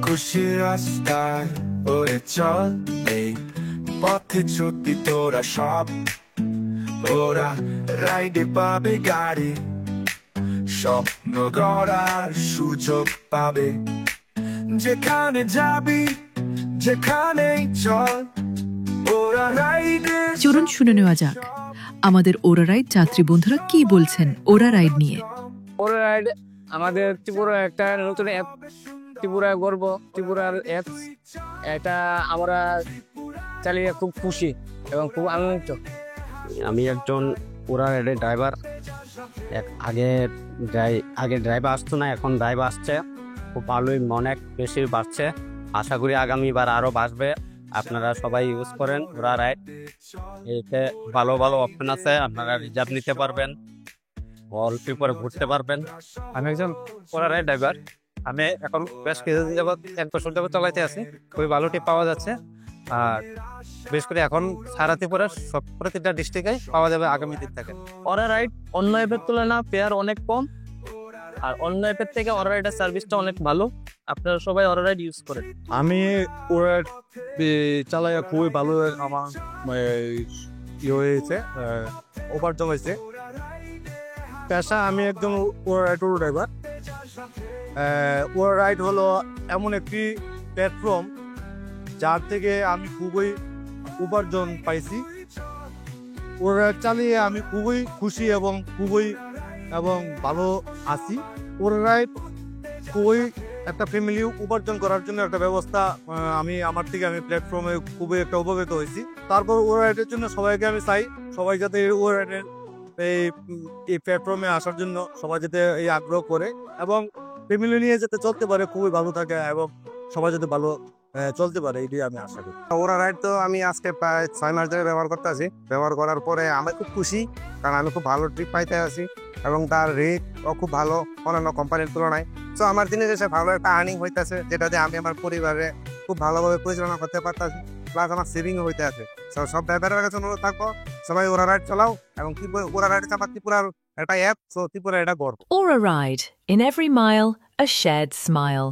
খুশি রাস্তায় ওরে চল এই পথে ছুটি তোরা সব ওরা রাইডে পাবে গাড়ি স্বপ্ন গড়ার সুযোগ পাবে যেখানে যাবি যেখানেই চল ওরা রাইডে। চলুন শুনে নেওয়া যাক আমাদের ওরা রাইড যাত্রী বন্ধুরা কি বলছেন ওরা রাইড নিয়ে। ওরা রাইড আমাদের ত্রিপুরা একটা নতুন অ্যাপ, ত্রিপুরা গর্ব, ত্রিপুরার অ্যাপ। এটা আমরা চালিয়ে খুব খুশি এবং খুব আনন্দিত। আমি একজন ওরা রাইডের ড্রাইভার। আগে ড্রাইভার আসতো না, এখন ড্রাইভার আসছে, খুব ভালোই অনেক বেশি বাড়ছে। আশা করি আগামীবার আরও বাড়বে। আপনারা সবাই ইউজ করেন ওরা রাইড। এতে ভালো ভালো অপশন আছে, আপনারা রিজার্ভ নিতে পারবেন, অল্প পরে ঘুরতে পারবেন। আমি একজন ওরা রাইড ড্রাইভার। আমি এখন বেশ কিছুদিন যাবত 1 বছর যাবত চালাইতে আছি। খুবই ভালো টিপ পাওয়া যাচ্ছে। আর বিশেষ করে এখন সারা ত্রিপুরার প্রতিটা ডিস্ট্রিক্টে পাওয়া যাবে আগামী দিন থেকে। ওরা রাইড অন্য অ্যাপের তুলনায় ফেয়ার অনেক কম, আর অন্য অ্যাপের থেকে ওরা রাইডের সার্ভিসটা অনেক ভালো। আপনারা সবাই ওরা রাইড ইউজ করেন। আমি ওরা চালাই খুবই ভালো, আমার হয়েছে, উপার্জন হয়েছে। পেশা আমি একজন ওরা রাইড ড্রাইভার। ওরা রাইড হলো এমন একটি প্ল্যাটফর্ম যার থেকে আমি খুবই উপার্জন পাইছি। ওরা চালিয়ে আমি খুবই খুশি এবং ভালো আছি। ওরা রাইড খুবই একটা ফ্যামিলি উপার্জন করার জন্য একটা ব্যবস্থা। আমি প্ল্যাটফর্মে খুবই একটা উপকৃত হয়েছি। তারপর ওরা রাইডের জন্য সবাইকে আমি চাই, সবাই যাতে ওরা রাইডের এই প্ল্যাটফর্মে আসার জন্য সবাই যাতে এই আগ্রহ করে এবং ফ্যামিলি নিয়ে যাতে চলতে পারে, খুবই ভালো থাকে এবং সবাই যাতে ভালো চলতে পারে, এটাই আমি আশা করি। ওরা রাইড তো আমি আজকে প্রায় 6 মাস ধরে ব্যবহার করতে আছি। ব্যবহার করার পরে আমি খুব খুশি, কারণ আমি খুব ভালো ট্রিপ পাইতে আছি এবং তার রেটও খুব ভালো অন্যান্য কোম্পানির তুলনায়। তো আমার দিনে শেষে ভালো একটা আর্নিং হইতেছে, যেটা দিয়ে আমি আমার পরিবারে খুব ভালোভাবে পরিচালনা করতে পারতেছি, প্লাস আমার সেভিংও হইতে আছে। সব ড্রাইভারের কাছে অনুরোধ থাকবো, সবাই ওরা রাইড চালাও এবং ওরা রাইড আমার ত্রিপুরার একটা অ্যাপ, ত্রিপুরা এটা গর্ব। Aura Ride. In every mile, a shared smile.